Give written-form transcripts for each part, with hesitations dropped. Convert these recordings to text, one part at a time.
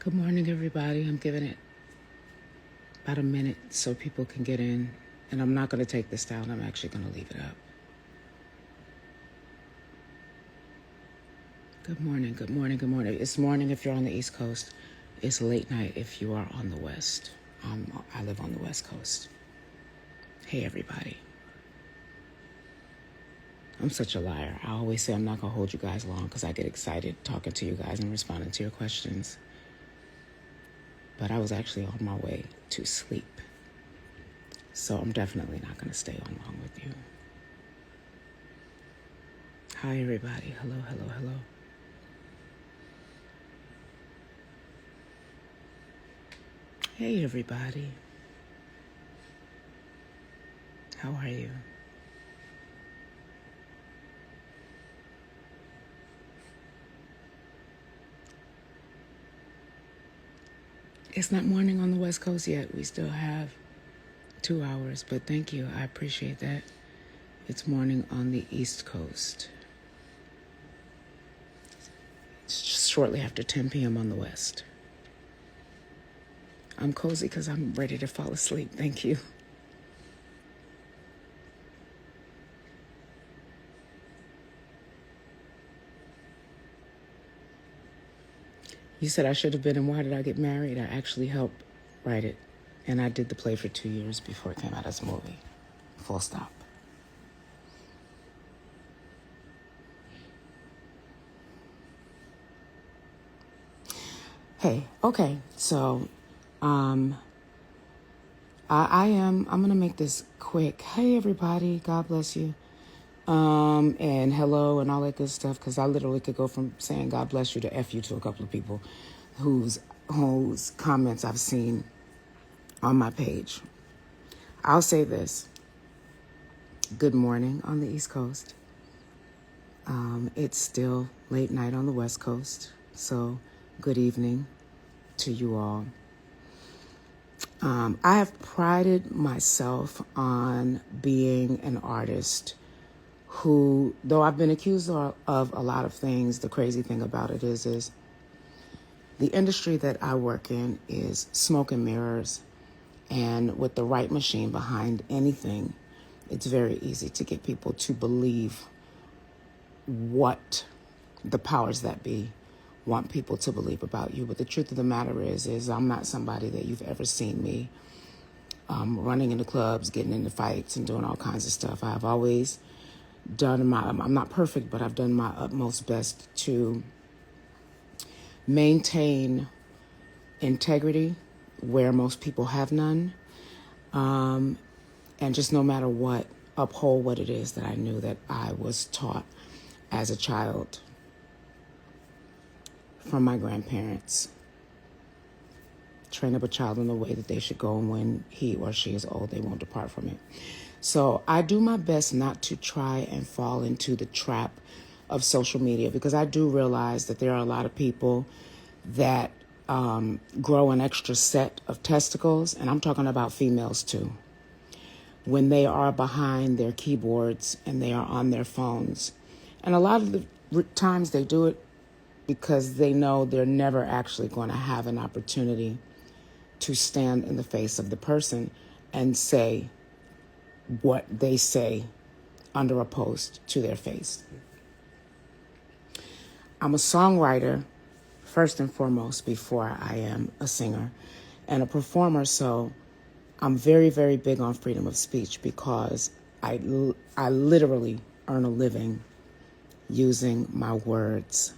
Good morning, everybody. I'm giving it about a minute so people can get in. And I'm not going to take this down. I'm actually going to leave it up. Good morning, good morning, good morning. It's morning if you're on the East Coast. It's late night if you are on the West. I live on the West Coast. Hey, everybody. I'm such a liar. I always say I'm not going to hold you guys long because I get excited talking to you guys and responding to your questions. But I was actually on my way to sleep. So I'm definitely not going to stay on long with you. Hi, everybody. Hello, hello, hello. Hey, everybody. How are you? It's not morning on the West Coast yet. We still have 2 hours, but thank you. I appreciate that. It's morning on the East Coast. It's just shortly after 10 p.m. on the West. I'm cozy because I'm ready to fall asleep. Thank you. You said I should have been in Why Did I Get Married? I actually helped write it. And I did the play for 2 years before it came out as a movie. Full stop. Hey, okay. So, I'm going to make this quick. Hey, everybody. God bless you. And hello and all that good stuff. Because I literally could go from saying God bless you to F you to a couple of people whose comments I've seen on my page. I'll say this. Good morning on the East Coast. It's still late night on the West Coast. So good evening to you all. I have prided myself on being an artist who, though I've been accused of a lot of things, the crazy thing about it is the industry that I work in is smoke and mirrors. And with the right machine behind anything, it's very easy to get people to believe what the powers that be want people to believe about you. But the truth of the matter is I'm not somebody that you've ever seen me running into clubs, getting into fights, and doing all kinds of stuff. I've always done I'm not perfect, but I've done my utmost best to maintain integrity where most people have none. And just no matter what, uphold what it is that I knew that I was taught as a child from my grandparents. Train up a child in the way that they should go, and when he or she is old, they won't depart from it. So I do my best not to try and fall into the trap of social media, because I do realize that there are a lot of people that grow an extra set of testicles, and I'm talking about females too, when they are behind their keyboards and they are on their phones. And a lot of the times they do it because they know they're never actually going to have an opportunity to stand in the face of the person and say what they say under a post to their face. I'm a songwriter, first and foremost, before I am a singer and a performer. So I'm very, very big on freedom of speech, because I literally earn a living using my words.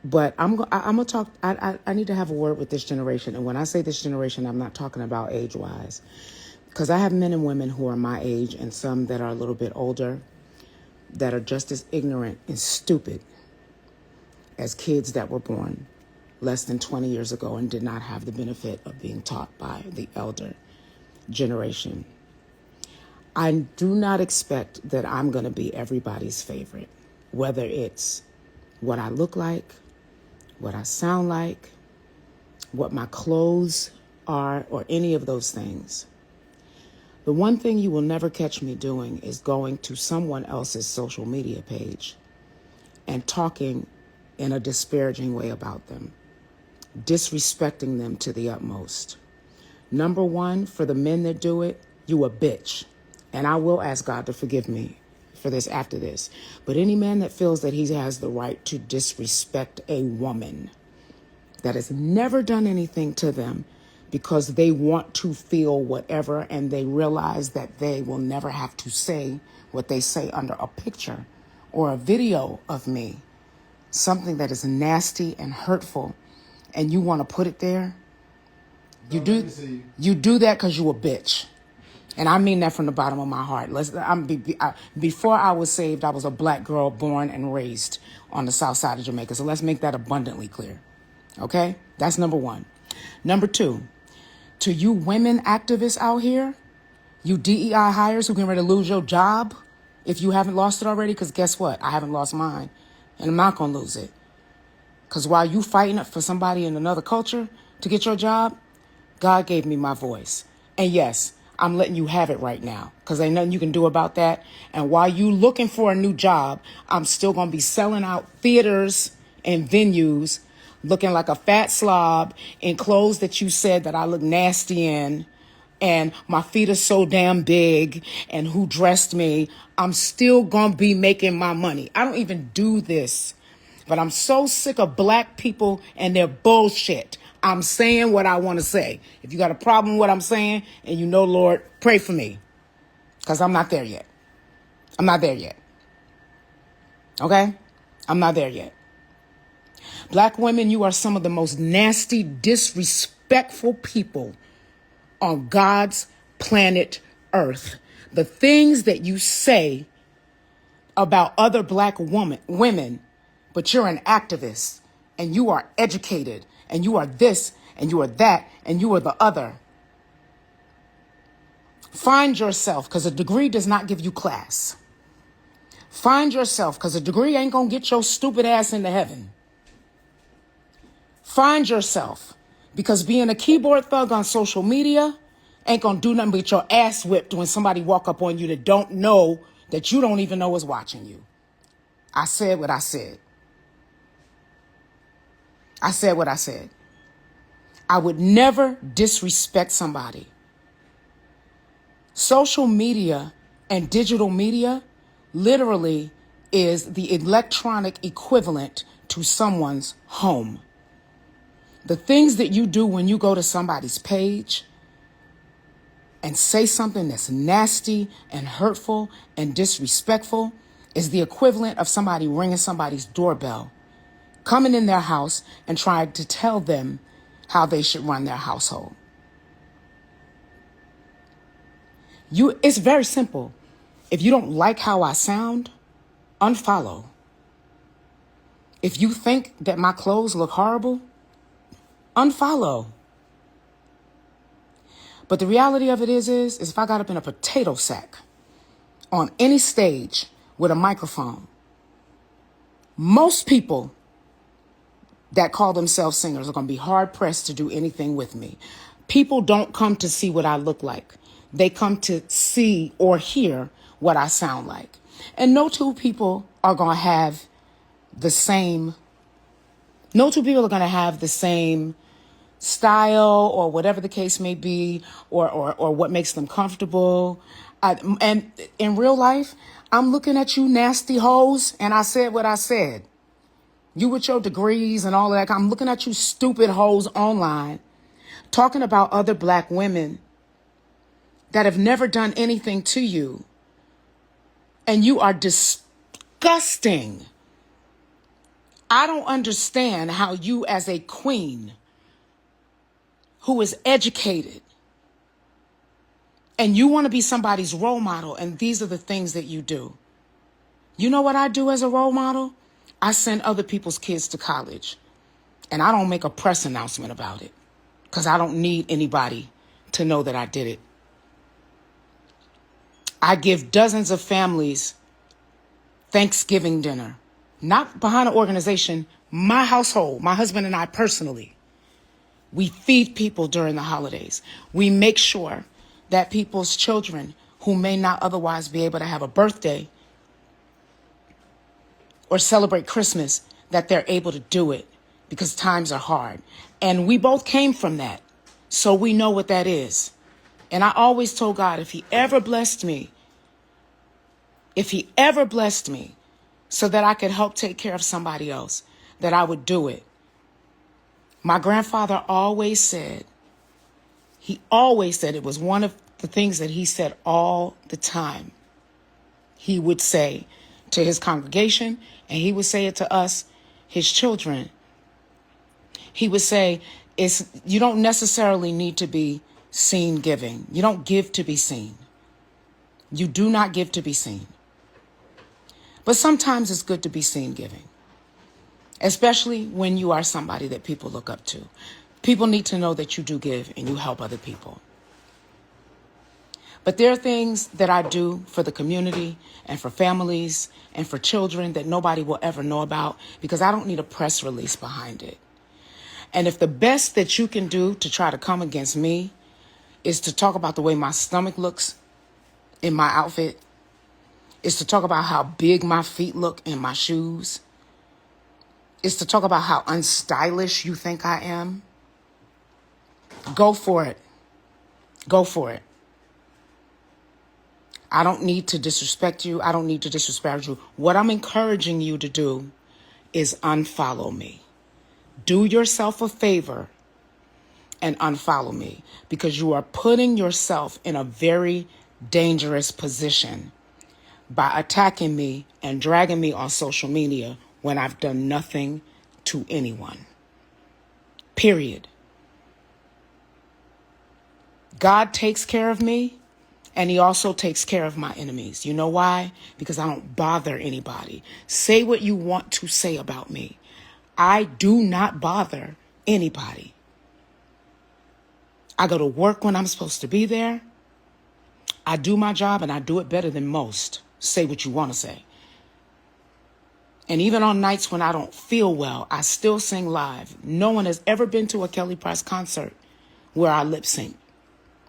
But I'm gonna talk. I need to have a word with this generation, and when I say this generation, I'm not talking about age-wise, because I have men and women who are my age, and some that are a little bit older, that are just as ignorant and stupid as kids that were born less than 20 years ago and did not have the benefit of being taught by the elder generation. I do not expect that I'm going to be everybody's favorite, whether it's what I look like, what I sound like, what my clothes are, or any of those things. The one thing you will never catch me doing is going to someone else's social media page and talking in a disparaging way about them, disrespecting them to the utmost. Number one, for the men that do it, you a bitch. And I will ask God to forgive me for this after this. But any man that feels that he has the right to disrespect a woman that has never done anything to them because they want to feel whatever and they realize that they will never have to say what they say under a picture or a video of me, something that is nasty and hurtful, and you want to put it there, you do that because you a bitch. And I mean that from the bottom of my heart. Before I was saved, I was a black girl born and raised on the south side of Jamaica. So let's make that abundantly clear. Okay? That's number one. Number two, to you women activists out here, you DEI hires who getting ready to lose your job if you haven't lost it already, because guess what? I haven't lost mine, and I'm not going to lose it. Because while you fighting for somebody in another culture to get your job, God gave me my voice. And yes, I'm letting you have it right now because ain't nothing you can do about that. And while you looking for a new job, I'm still going to be selling out theaters and venues looking like a fat slob in clothes that you said that I look nasty in. And my feet are so damn big and who dressed me. I'm still going to be making my money. I don't even do this, but I'm so sick of black people and their bullshit. I'm saying what I want to say. If you got a problem with what I'm saying and you know, Lord, pray for me because I'm not there yet. I'm not there yet. Okay? I'm not there yet. Black women, you are some of the most nasty, disrespectful people on God's planet Earth. The things that you say about other black women, but you're an activist and you are educated and you are this and you are that and you are the other. Find yourself, because a degree does not give you class. Find yourself, because a degree ain't going to get your stupid ass into heaven. Find yourself, because being a keyboard thug on social media ain't going to do nothing but get your ass whipped when somebody walk up on you that don't know, that you don't even know is watching you. I said what I said. I said what I said. I would never disrespect somebody. Social media and digital media literally is the electronic equivalent to someone's home. The things that you do when you go to somebody's page and say something that's nasty and hurtful and disrespectful is the equivalent of somebody ringing somebody's doorbell, coming in their house and trying to tell them how they should run their household. It's very simple. If you don't like how I sound, unfollow. If you think that my clothes look horrible, unfollow. But the reality of it is if I got up in a potato sack on any stage with a microphone, most people that call themselves singers are going to be hard pressed to do anything with me. People don't come to see what I look like. They come to see or hear what I sound like. And no two people are going to have the same style or whatever the case may be, or what makes them comfortable. And in real life, I'm looking at you nasty hoes, and I said what I said. You with your degrees and all of that. I'm looking at you stupid hoes online talking about other black women that have never done anything to you. And you are disgusting. I don't understand how you, as a queen who is educated, and you want to be somebody's role model, and these are the things that you do. You know what I do as a role model? I send other people's kids to college, and I don't make a press announcement about it because I don't need anybody to know that I did it. I give dozens of families Thanksgiving dinner, not behind an organization, my household, my husband and I personally. We feed people during the holidays. We make sure that people's children who may not otherwise be able to have a birthday or celebrate Christmas, that they're able to do it because times are hard. And we both came from that. So we know what that is. And I always told God, if he ever blessed me so that I could help take care of somebody else, that I would do it. My grandfather always said, it was one of the things that he said all the time. He would say to his congregation, and he would say it to us, his children. He would say, you don't necessarily need to be seen giving. You don't give to be seen. You do not give to be seen. But sometimes it's good to be seen giving, especially when you are somebody that people look up to. People need to know that you do give and you help other people. But there are things that I do for the community and for families and for children that nobody will ever know about because I don't need a press release behind it. And if the best that you can do to try to come against me is to talk about the way my stomach looks in my outfit, is to talk about how big my feet look in my shoes, is to talk about how unstylish you think I am, go for it. Go for it. I don't need to disrespect you. I don't need to disrespect you. What I'm encouraging you to do is unfollow me. Do yourself a favor and unfollow me because you are putting yourself in a very dangerous position by attacking me and dragging me on social media when I've done nothing to anyone. Period. God takes care of me. And he also takes care of my enemies. You know why? Because I don't bother anybody. Say what you want to say about me. I do not bother anybody. I go to work when I'm supposed to be there. I do my job and I do it better than most. Say what you want to say. And even on nights when I don't feel well, I still sing live. No one has ever been to a Kelly Price concert where I lip sync.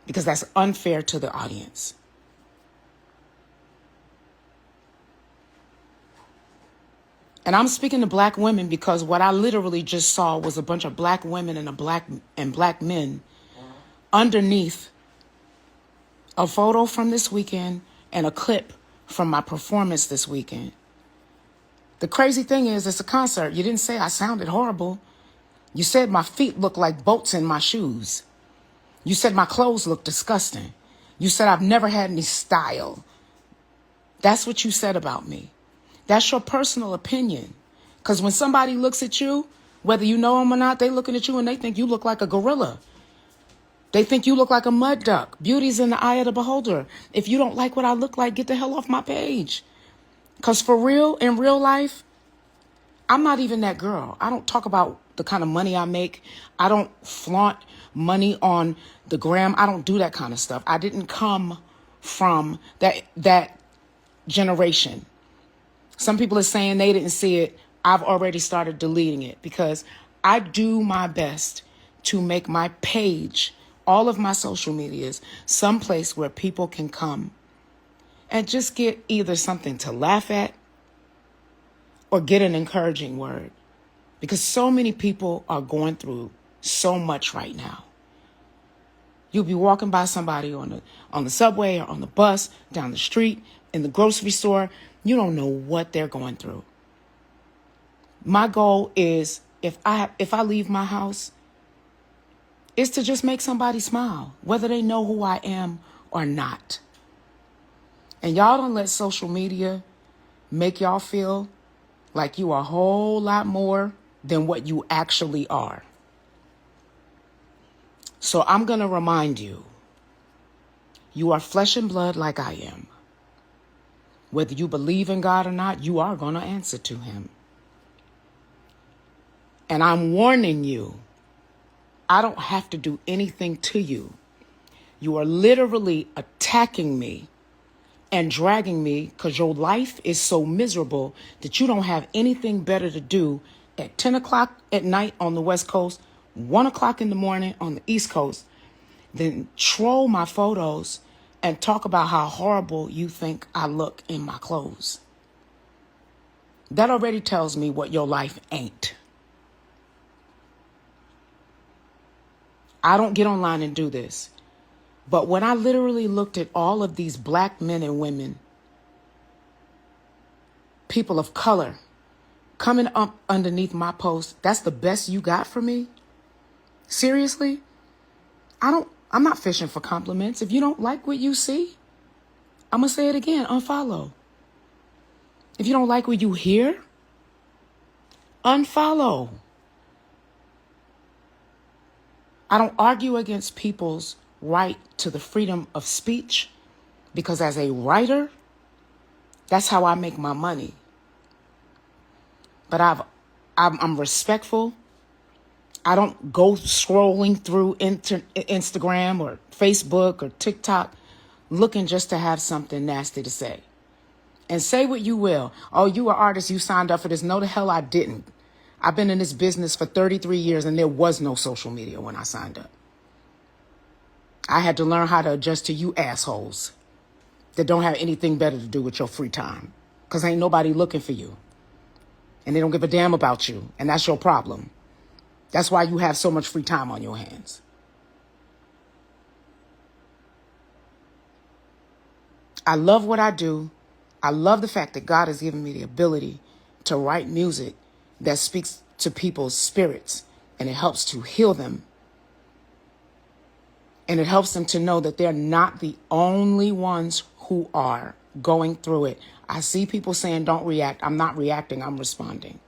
Because that's unfair to the audience. And I'm speaking to black women because what I literally just saw was a bunch of black women and black men underneath a photo from this weekend and a clip from my performance this weekend. The crazy thing is, it's a concert. You didn't say I sounded horrible. You said my feet look like boats in my shoes. You said my clothes look disgusting. You said I've never had any style. That's what you said about me. That's your personal opinion. Because when somebody looks at you, whether you know them or not, they looking at you and they think you look like a gorilla. They think you look like a mud duck. Beauty's in the eye of the beholder. If you don't like what I look like, get the hell off my page. Because for real, in real life, I'm not even that girl. I don't talk about the kind of money I make. I don't flaunt money on the gram. I don't do that kind of stuff. I didn't come from that generation. Some people are saying they didn't see it. I've already started deleting it because I do my best to make my page, all of my social medias, someplace where people can come and just get either something to laugh at or get an encouraging word. Because so many people are going through so much right now. You'll be walking by somebody on the subway or on the bus, down the street, in the grocery store. You don't know what they're going through. My goal is, if I leave my house, is to just make somebody smile, whether they know who I am or not. And y'all don't let social media make y'all feel like you are a whole lot more than what you actually are. So I'm going to remind you, you are flesh and blood like I am. Whether you believe in God or not, you are going to answer to him. And I'm warning you, I don't have to do anything to you. You are literally attacking me and dragging me because your life is so miserable that you don't have anything better to do at 10 o'clock at night on the West Coast, 1 o'clock in the morning on the East Coast, than troll my photos and talk about how horrible you think I look in my clothes. That already tells me what your life ain't. I don't get online and do this. But when I literally looked at all of these black men and women, people of color, coming up underneath my post, that's the best you got for me? Seriously? I'm not fishing for compliments. If you don't like what you see, I'm going to say it again, unfollow. If you don't like what you hear, unfollow. I don't argue against people's right to the freedom of speech, because as a writer, that's how I make my money. But I'm respectful. I don't go scrolling through Instagram or Facebook or TikTok looking just to have something nasty to say. And say what you will. Oh, you are artist, you signed up for this. No, the hell I didn't. I've been in this business for 33 years and there was no social media when I signed up. I had to learn how to adjust to you assholes that don't have anything better to do with your free time, because ain't nobody looking for you. And they don't give a damn about you. And that's your problem. That's why you have so much free time on your hands. I love what I do. I love the fact that God has given me the ability to write music that speaks to people's spirits, and it helps to heal them. And it helps them to know that they're not the only ones who are going through it. I see people saying, don't react. I'm not reacting. I'm responding.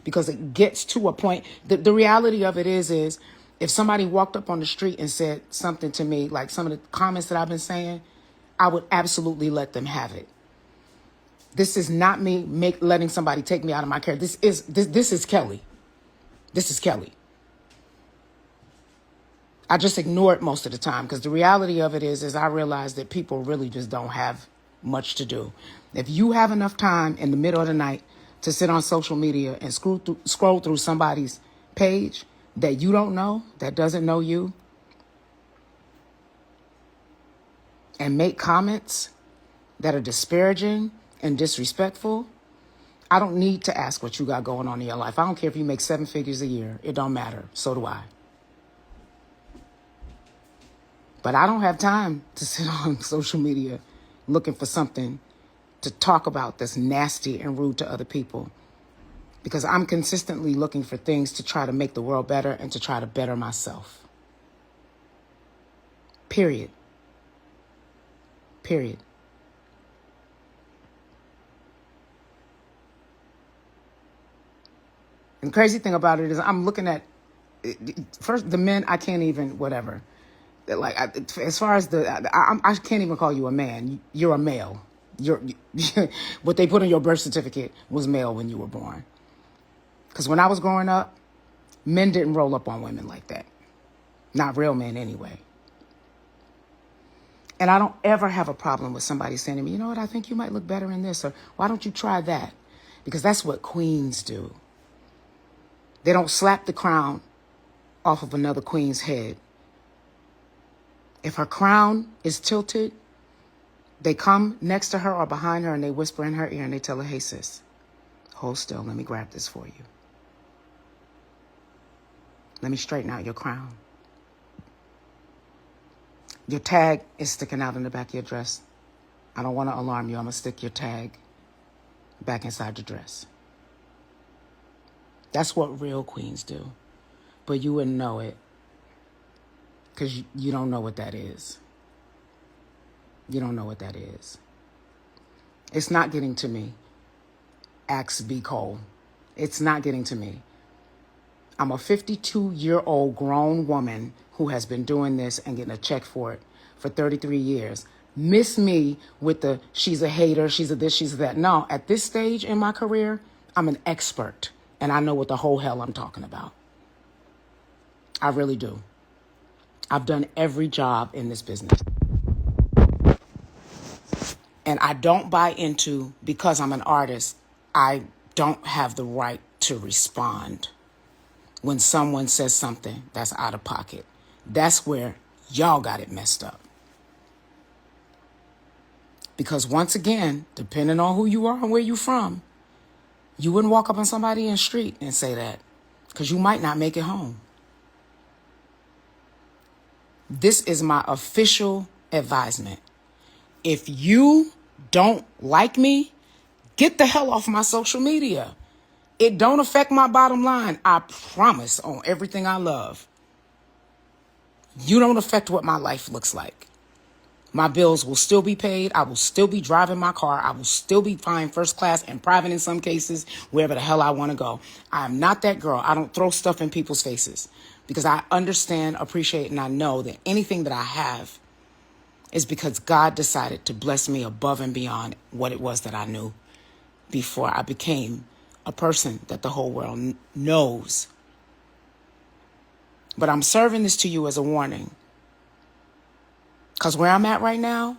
Because it gets to a point. The reality of it is if somebody walked up on the street and said something to me, like some of the comments that I've been saying, I would absolutely let them have it. This is not me letting somebody take me out of my character. This is Kelly. This is Kelly. I just ignore it most of the time, because the reality of it is I realize that people really just don't have much to do. If you have enough time in the middle of the night to sit on social media and scroll through somebody's page that you don't know, that doesn't know you, and make comments that are disparaging and disrespectful, I don't need to ask what you got going on in your life. I don't care if you make 7 figures a year. It don't matter. So do I. But I don't have time to sit on social media looking for something to talk about that's nasty and rude to other people, because I'm consistently looking for things to try to make the world better and to try to better myself. Period. Period. And the crazy thing about it is I'm looking at, first, the men, I can't even, whatever. Like, as far as I can't even call you a man. You're a male. What they put on your birth certificate was male when you were born. Because when I was growing up, men didn't roll up on women like that. Not real men anyway. And I don't ever have a problem with somebody saying to me, you know what, I think you might look better in this, or why don't you try that? Because that's what queens do. They don't slap the crown off of another queen's head. If her crown is tilted, they come next to her or behind her and they whisper in her ear and they tell her, hey, sis, hold still. Let me grab this for you. Let me straighten out your crown. Your tag is sticking out in the back of your dress. I don't want to alarm you. I'm going to stick your tag back inside your dress. That's what real queens do. But you wouldn't know it, because you don't know what that is. You don't know what that is. It's not getting to me. Axe B. Cole. It's not getting to me. I'm a 52-year-old grown woman who has been doing this and getting a check for it for 33 years. Miss me with the she's a hater, she's a this, she's a that. No, at this stage in my career, I'm an expert and I know what the whole hell I'm talking about. I really do. I've done every job in this business. And I don't buy into, because I'm an artist, I don't have the right to respond when someone says something that's out of pocket. That's where y'all got it messed up. Because once again, depending on who you are and where you're from, You wouldn't walk up on somebody in the street and say that, because you might not make it home. This is my official advisement. If you don't like me, get the hell off my social media. It don't affect my bottom line. I promise on everything I love. You don't affect what my life looks like. My bills will still be paid. I will still be driving my car. I will still be flying first class and private in some cases, wherever the hell I want to go. I'm not that girl. I don't throw stuff in people's faces because I understand, appreciate, and I know that anything that I have is because God decided to bless me above and beyond what it was that I knew before I became a person that the whole world knows. But I'm serving this to you as a warning. Because where I'm at right now,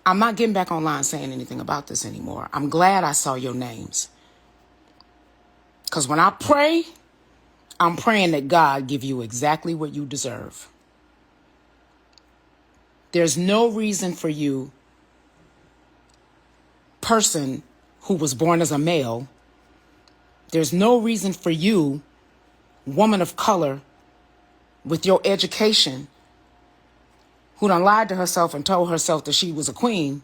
I'm not getting back online saying anything about this anymore. I'm glad I saw your names. Because when I pray, I'm praying that God give you exactly what you deserve. There's no reason for you, person who was born as a male, there's no reason for you, woman of color, with your education, who done lied to herself and told herself that she was a queen,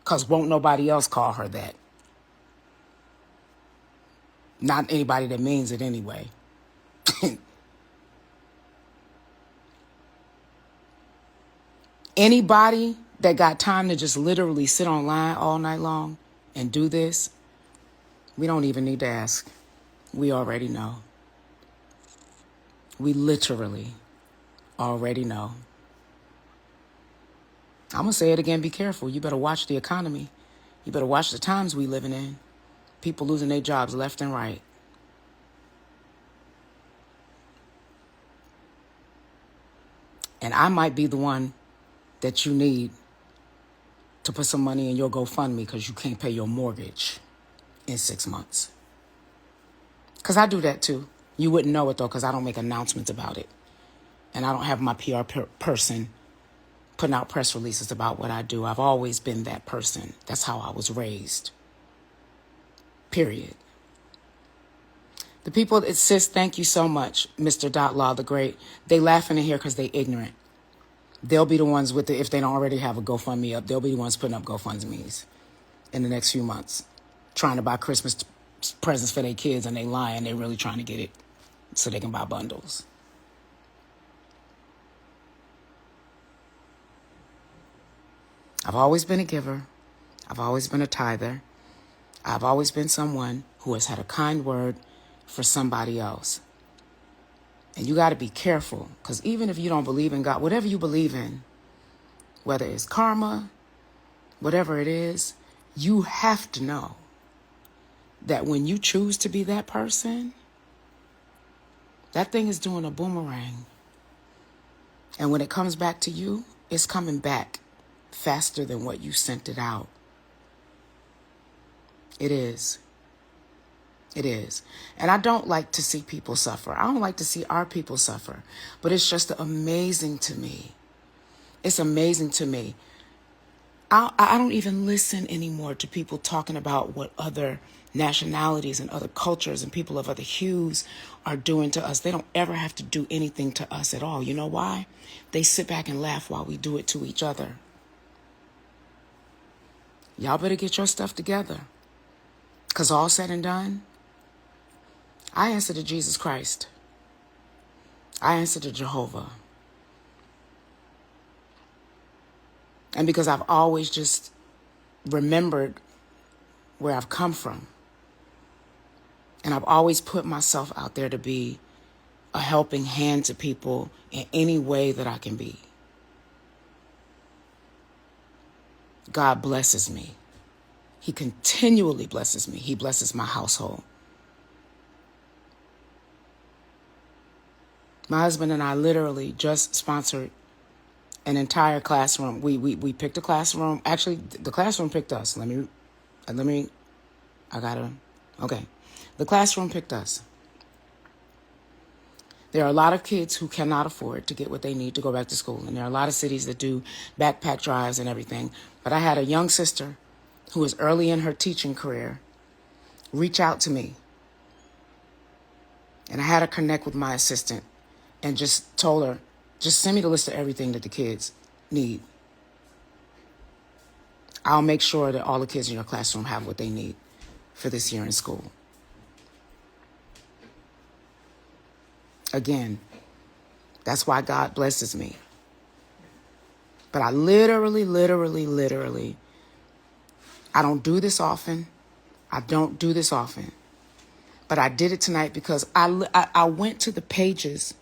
because won't nobody else call her that. Not anybody that means it anyway. Anybody that got time to just literally sit online all night long and do this, we don't even need to ask. We already know. We literally already know. I'm going to say it again, be careful. You better watch the economy. You better watch the times we living in. People losing their jobs left and right. And I might be the one that you need to put some money in your GoFundMe because you can't pay your mortgage in 6 months. Because I do that too. You wouldn't know it though because I don't make announcements about it. And I don't have my PR person putting out press releases about what I do. I've always been that person. That's how I was raised. Period. The people that says thank you so much, Mr. Law the Great, they laughing in here because they ignorant. They'll be the ones with if they don't already have a GoFundMe up, they'll be the ones putting up GoFundMes in the next few months, trying to buy Christmas presents for their kids, and they lying. They're really trying to get it so they can buy bundles. I've always been a giver. I've always been a tither. I've always been someone who has had a kind word for somebody else. And you got to be careful, because even if you don't believe in God, whatever you believe in, whether it's karma, whatever it is, you have to know that when you choose to be that person, that thing is doing a boomerang. And when it comes back to you, it's coming back faster than what you sent it out. It is. It is. And I don't like to see people suffer. I don't like to see our people suffer. But it's just amazing to me. It's amazing to me. I don't even listen anymore to people talking about what other nationalities and other cultures and people of other hues are doing to us. They don't ever have to do anything to us at all. You know why? They sit back and laugh while we do it to each other. Y'all better get your stuff together. Because all said and done, I answer to Jesus Christ. I answer to Jehovah. And because I've always just remembered where I've come from. And I've always put myself out there to be a helping hand to people in any way that I can be. God blesses me. He continually blesses me. He blesses my household. My husband and I literally just sponsored an entire classroom. We picked a classroom. Actually, the classroom picked us. The classroom picked us. There are a lot of kids who cannot afford to get what they need to go back to school. And there are a lot of cities that do backpack drives and everything. But I had a young sister who was early in her teaching career, reach out to me. And I had her connect with my assistant and just told her, just send me the list of everything that the kids need. I'll make sure that all the kids in your classroom have what they need for this year in school. Again, that's why God blesses me. But I literally, I don't do this often. But I did it tonight because I went to the pages,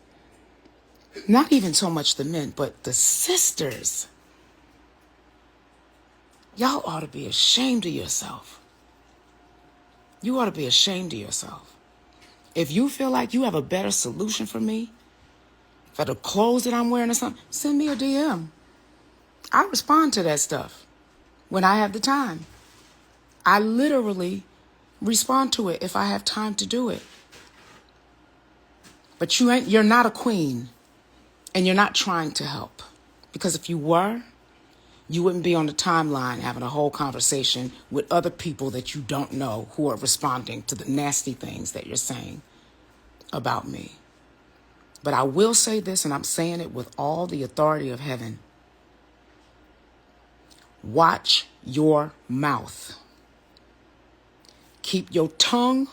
not even so much the men, but the sisters. Y'all ought to be ashamed of yourself. You ought to be ashamed of yourself. If you feel like you have a better solution for me, for the clothes that I'm wearing or something, send me a DM. I respond to that stuff when I have the time. I literally respond to it if I have time to do it. But you're not a queen, and you're not trying to help. Because if you were, you wouldn't be on the timeline having a whole conversation with other people that you don't know who are responding to the nasty things that you're saying about me. But I will say this, and I'm saying it with all the authority of heaven. Watch your mouth. Keep your tongue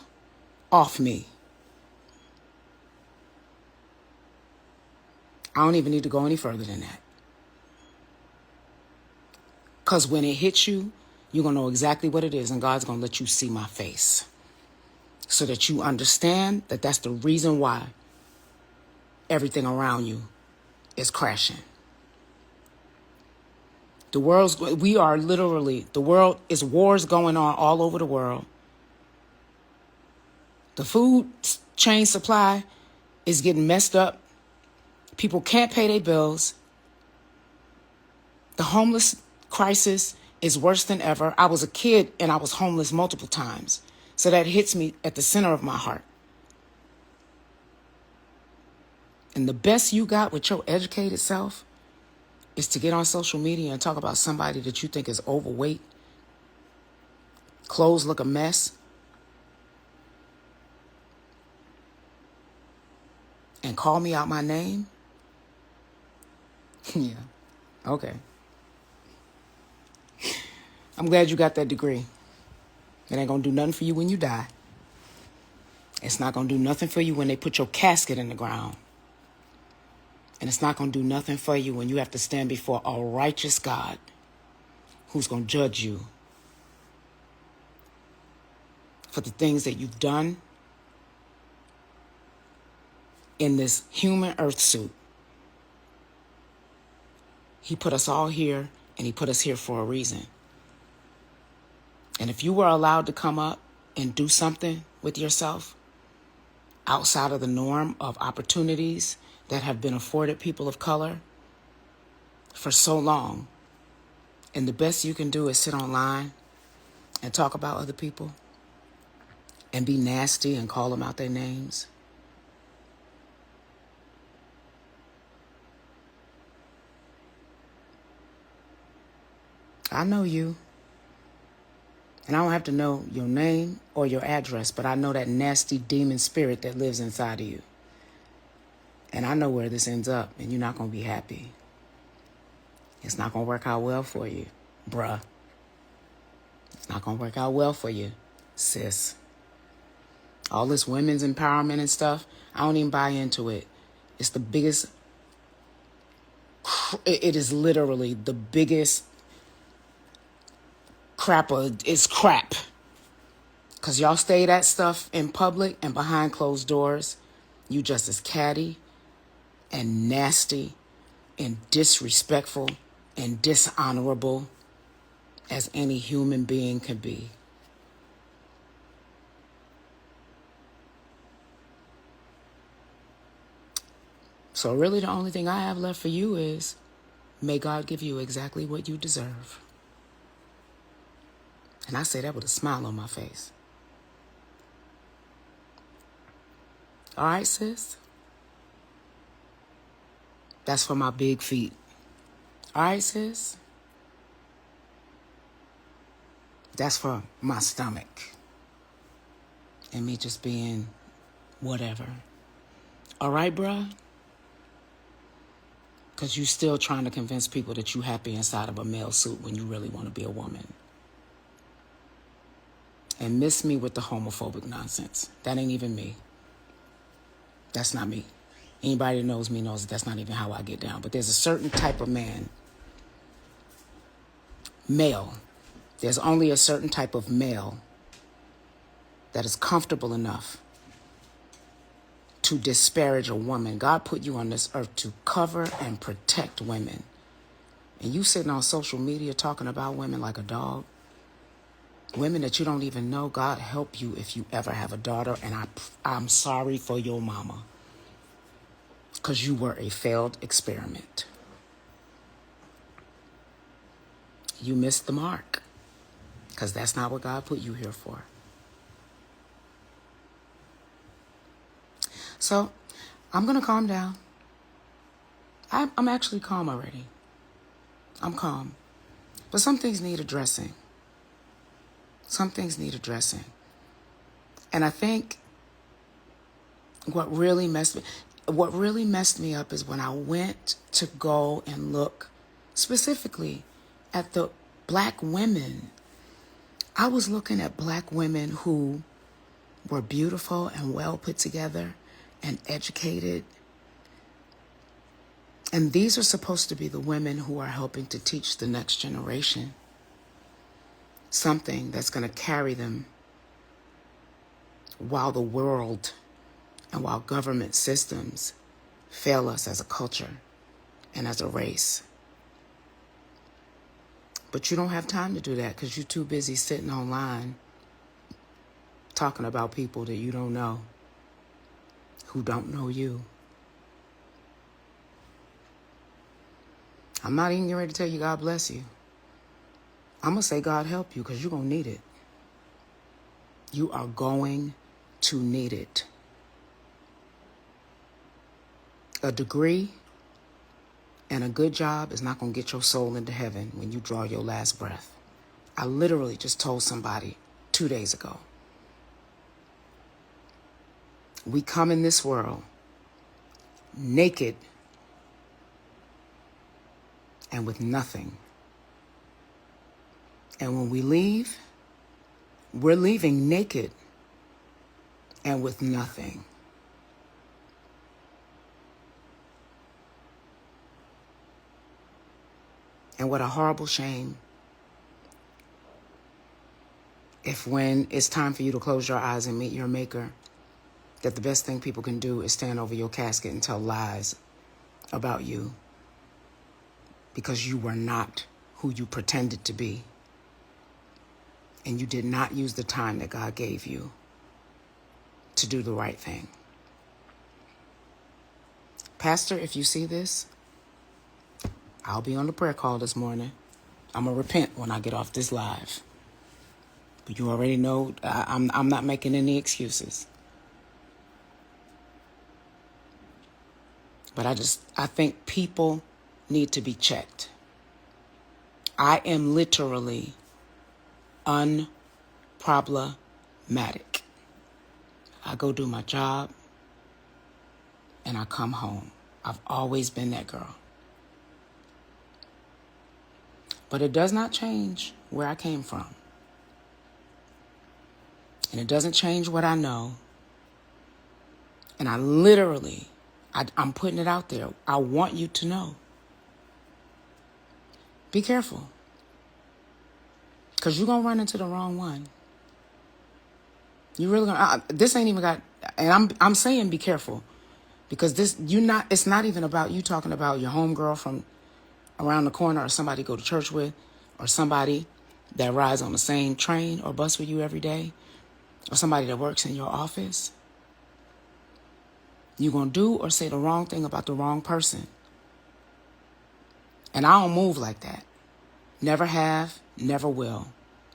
off me. I don't even need to go any further than that. Because when it hits you, you're going to know exactly what it is, and God's going to let you see my face so that you understand that that's the reason why everything around you is crashing. The world is wars going on all over the world. The food chain supply is getting messed up. People can't pay their bills. The homeless crisis is worse than ever. I was a kid and I was homeless multiple times. So that hits me at the center of my heart. And the best you got with your educated self is to get on social media and talk about somebody that you think is overweight. Clothes look a mess. And call me out my name. Yeah, okay. I'm glad you got that degree. It ain't gonna do nothing for you when you die. It's not gonna do nothing for you when they put your casket in the ground. And it's not gonna do nothing for you when you have to stand before a righteous God who's gonna judge you for the things that you've done in this human earth suit. He put us all here, and he put us here for a reason. And if you were allowed to come up and do something with yourself outside of the norm of opportunities that have been afforded people of color for so long, and the best you can do is sit online and talk about other people and be nasty and call them out their names, I know you. And I don't have to know your name or your address, but I know that nasty demon spirit that lives inside of you. And I know where this ends up, and you're not going to be happy. It's not going to work out well for you, bruh. It's not going to work out well for you, sis. All this women's empowerment and stuff, I don't even buy into it. It's the biggest, it is literally the biggest it's crap. Because y'all say that stuff in public and behind closed doors. You just as catty and nasty and disrespectful and dishonorable as any human being can be. So really the only thing I have left for you is, may God give you exactly what you deserve. And I say that with a smile on my face. All right, sis? That's for my big feet. All right, sis? That's for my stomach. and me just being whatever. All right, bruh? Because you still trying to convince people that you happy inside of a male suit when you really want to be a woman. And miss me with the homophobic nonsense. That ain't even me. That's not me. Anybody that knows me knows that's not even how I get down. But there's a certain type of man, male. There's only a certain type of male that is comfortable enough to disparage a woman. God put you on this earth to cover and protect women. And you sitting on social media talking about women like a dog. Women that you don't even know. God help you if you ever have a daughter. And I'm sorry for your mama. Because you were a failed experiment. You missed the mark. Because that's not what God put you here for. So, I'm going to calm down. I'm actually calm already. I'm calm. But some things need addressing. Some things need addressing. And I think what really messed me up is when I went to go and look specifically at the black women. I was looking at black women who were beautiful and well put together and educated. And these are supposed to be the women who are helping to teach the next generation something that's going to carry them while the world and while government systems fail us as a culture and as a race. But you don't have time to do that because you're too busy sitting online talking about people that you don't know, who don't know you. I'm not even ready to tell you God bless you. I'm going to say God help you because you're going to need it. You are going to need it. A degree and a good job is not going to get your soul into heaven when you draw your last breath. I literally just told somebody 2 days ago. We come in this world naked and with nothing. And when we leave, we're leaving naked and with nothing. And what a horrible shame if when it's time for you to close your eyes and meet your maker, that the best thing people can do is stand over your casket and tell lies about you because you were not who you pretended to be. And you did not use the time that God gave you to do the right thing. Pastor, if you see this, I'll be on the prayer call this morning. I'm going to repent when I get off this live. But you already know I'm not making any excuses. But I think people need to be checked. I am literally unproblematic. I go do my job and I come home. I've always been that girl. But it does not change where I came from. And it doesn't change what I know. And I literally, I'm putting it out there. I want you to know. Be careful. Because you're going to run into the wrong one. You really going to, this ain't even got, and I'm saying be careful. Because it's not even about you talking about your homegirl from around the corner or somebody you go to church with or somebody that rides on the same train or bus with you every day or somebody that works in your office. You're going to do or say the wrong thing about the wrong person. And I don't move like that. Never have, never will.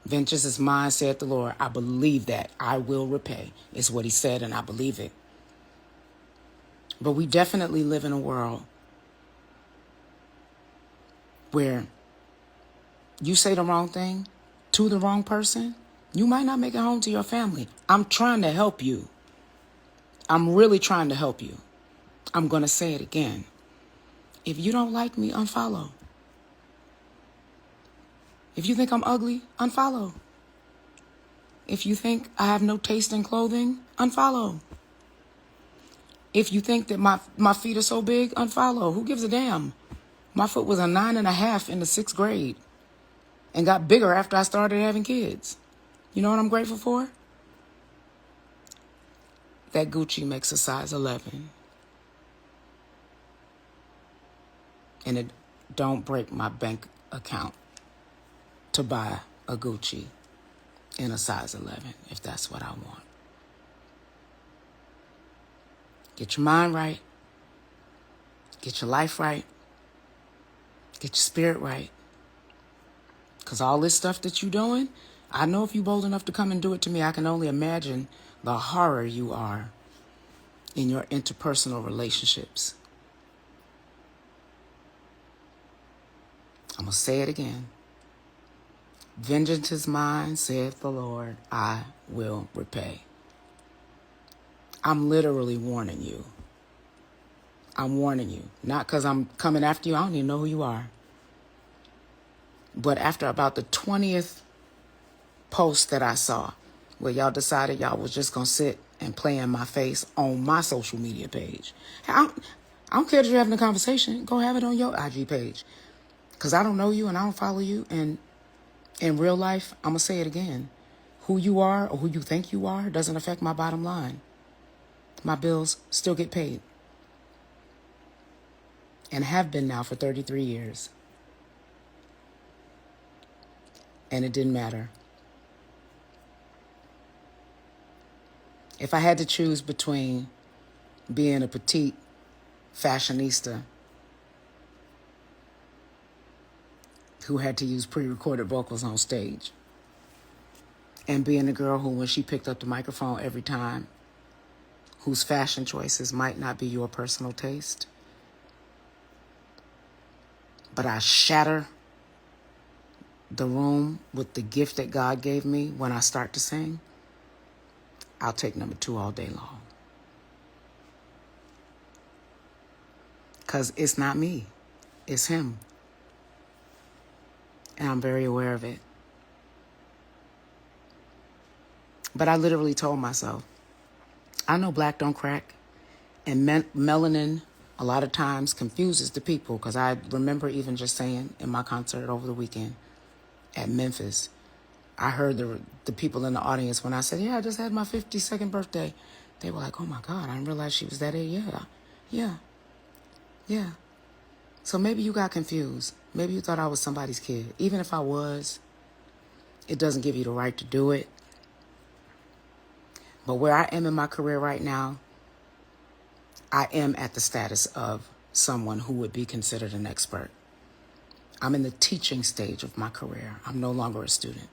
Vengeance is mine, saith the Lord. I believe that. I will repay. It's what he said, and I believe it. But we definitely live in a world where you say the wrong thing to the wrong person, You might not make it home to your family. I'm trying to help you. I'm really trying to help you. I'm going to say it again. If you don't like me, unfollow. If you think I'm ugly, unfollow. If you think I have no taste in clothing, unfollow. If you think that my feet are so big, unfollow. Who gives a damn? My foot was a 9.5 in the 6th grade and got bigger after I started having kids. You know what I'm grateful for? That Gucci makes a size 11. And it don't break my bank account to buy a Gucci in a size 11 if that's what I want. Get your mind right. Get your life right. Get your spirit right. Because all this stuff that you're doing, I know if you're bold enough to come and do it to me, I can only imagine the horror you are in your interpersonal relationships. I'm going to say it again. Vengeance is mine, saith the Lord, I will repay. I'm literally warning you. I'm warning you. Not because I'm coming after you. I don't even know who you are. But after about the 20th post that I saw, where y'all decided y'all was just going to sit and play in my face on my social media page. I don't care if you're having a conversation. Go have it on your IG page. Because I don't know you and I don't follow you. And in real life, I'm going to say it again. Who you are or who you think you are doesn't affect my bottom line. My bills still get paid. And have been now for 33 years. And it didn't matter. If I had to choose between being a petite fashionista who had to use pre-recorded vocals on stage and being a girl who, when she picked up the microphone every time, whose fashion choices might not be your personal taste, but I shatter the room with the gift that God gave me when I start to sing, I'll take number 2 all day long. Because it's not me. It's him. And I'm very aware of it. But I literally told myself, I know black don't crack. And melanin a lot of times confuses the people. Because I remember even just saying in my concert over the weekend at Memphis, I heard the people in the audience when I said, yeah, I just had my 52nd birthday. They were like, oh my God, I didn't realize she was that age. Yeah. So maybe you got confused. Maybe you thought I was somebody's kid. Even if I was, it doesn't give you the right to do it. But where I am in my career right now, I am at the status of someone who would be considered an expert. I'm in the teaching stage of my career. I'm no longer a student.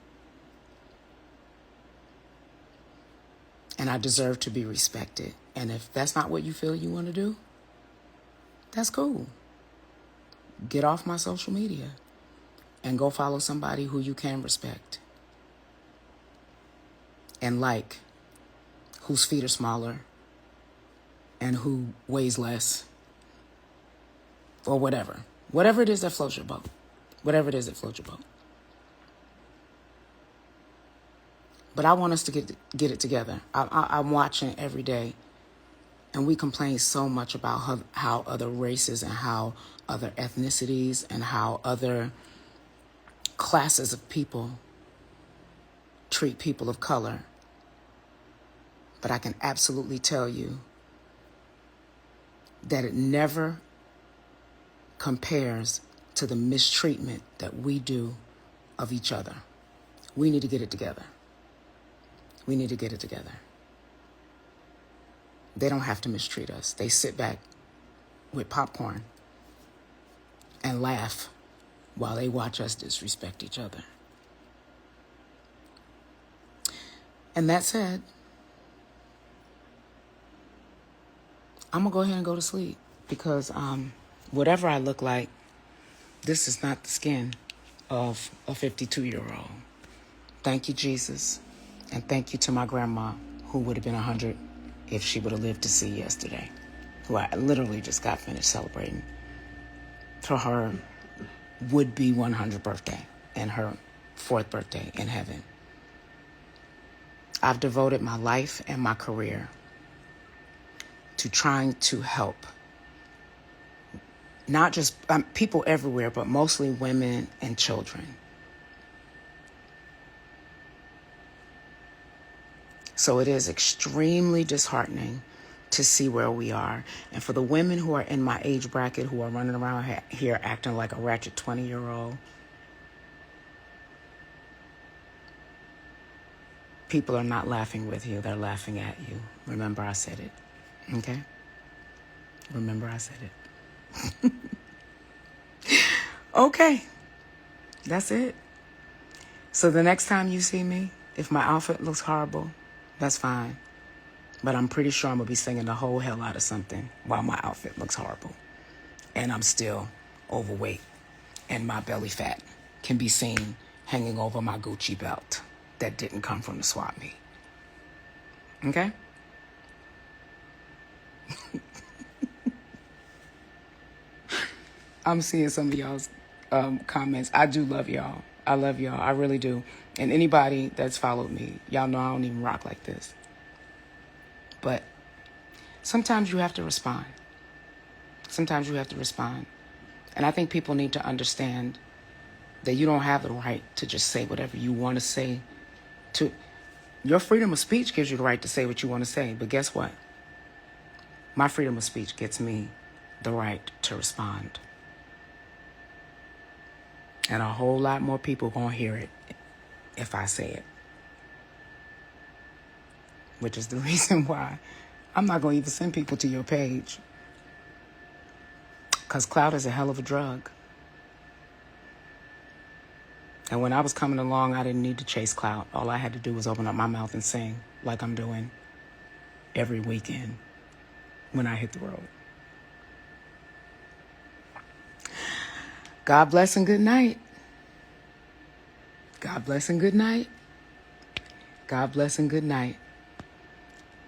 And I deserve to be respected. And if that's not what you feel you want to do, that's cool. Get off my social media and go follow somebody who you can respect and like, whose feet are smaller and who weighs less, or whatever. Whatever it is that floats your boat. Whatever it is that floats your boat. But I want us to get it together. I'm watching every day, and we complain so much about how other races and how other ethnicities and how other classes of people treat people of color. But I can absolutely tell you that it never compares to the mistreatment that we do of each other. We need to get it together. We need to get it together. They don't have to mistreat us. They sit back with popcorn and laugh while they watch us disrespect each other. And that said, I'm going to go ahead and go to sleep because whatever I look like, this is not the skin of a 52-year-old. Thank you, Jesus. And thank you to my grandma, who would have been 100 if she would have lived to see yesterday, who I literally just got finished celebrating for her would-be 100th birthday and her 4th birthday in heaven. I've devoted my life and my career to trying to help not just people everywhere, but mostly women and children. So it is extremely disheartening to see where we are. And for the women who are in my age bracket who are running around here acting like a ratchet 20-year-old, people are not laughing with you. They're laughing at you. Remember I said it. Okay? Remember I said it. Okay. That's it. So the next time you see me, if my outfit looks horrible, that's fine. But I'm pretty sure I'm going to be singing the whole hell out of something while my outfit looks horrible. And I'm still overweight. And my belly fat can be seen hanging over my Gucci belt that didn't come from the swap meet. Okay? I'm seeing some of y'all's comments. I do love y'all. I love y'all. I really do. And anybody that's followed me, y'all know I don't even rock like this. But sometimes you have to respond. Sometimes you have to respond. And I think people need to understand that you don't have the right to just say whatever you want to say. Your freedom of speech gives you the right to say what you want to say. But guess what? My freedom of speech gets me the right to respond. And a whole lot more people gonna hear it if I say it. Which is the reason why I'm not gonna even send people to your page. Because clout is a hell of a drug. And when I was coming along, I didn't need to chase clout. All I had to do was open up my mouth and sing like I'm doing every weekend when I hit the road. God bless and good night. God bless and good night. God bless and good night.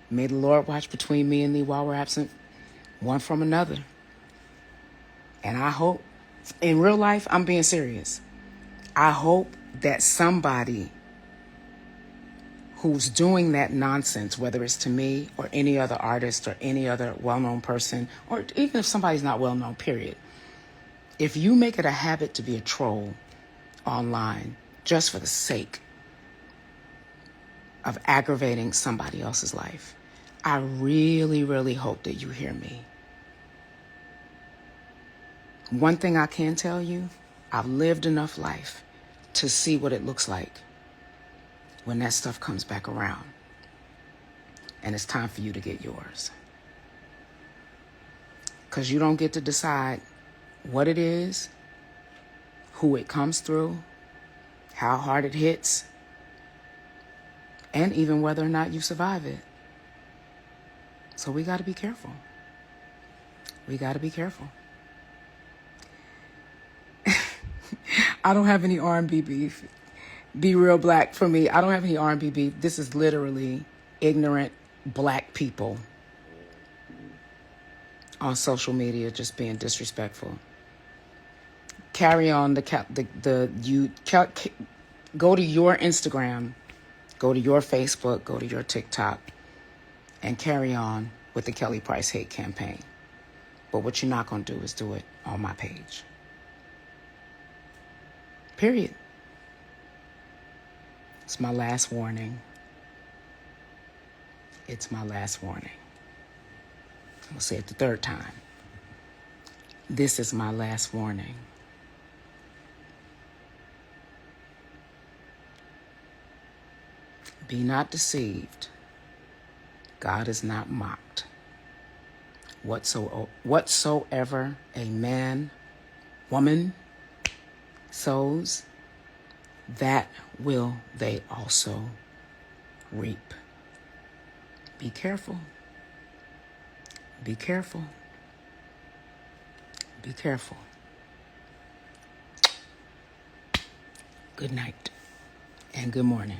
May the Lord watch between me and thee while we're absent one from another. And I hope, in real life, I'm being serious. I hope that somebody who's doing that nonsense, whether it's to me or any other artist or any other well-known person, or even if somebody's not well-known, period. If you make it a habit to be a troll online just for the sake of aggravating somebody else's life, I really, really hope that you hear me. One thing I can tell you, I've lived enough life to see what it looks like when that stuff comes back around. And it's time for you to get yours. Because you don't get to decide what it is, who it comes through, how hard it hits, and even whether or not you survive it. So we got to be careful. We got to be careful. I don't have any R&B beef. Be real black for me. I don't have any R&B beef. This is literally ignorant black people on social media just being disrespectful. Carry on go to your Instagram, go to your Facebook, go to your TikTok, and carry on with the Kelly Price hate campaign. But what you're not going to do is do it on my page. Period. It's my last warning. It's my last warning. I'm going to say it the third time. This is my last warning. Be not deceived. God is not mocked. Whatsoever a man, woman sows, that will they also reap. Be careful. Be careful. Be careful. Good night and good morning.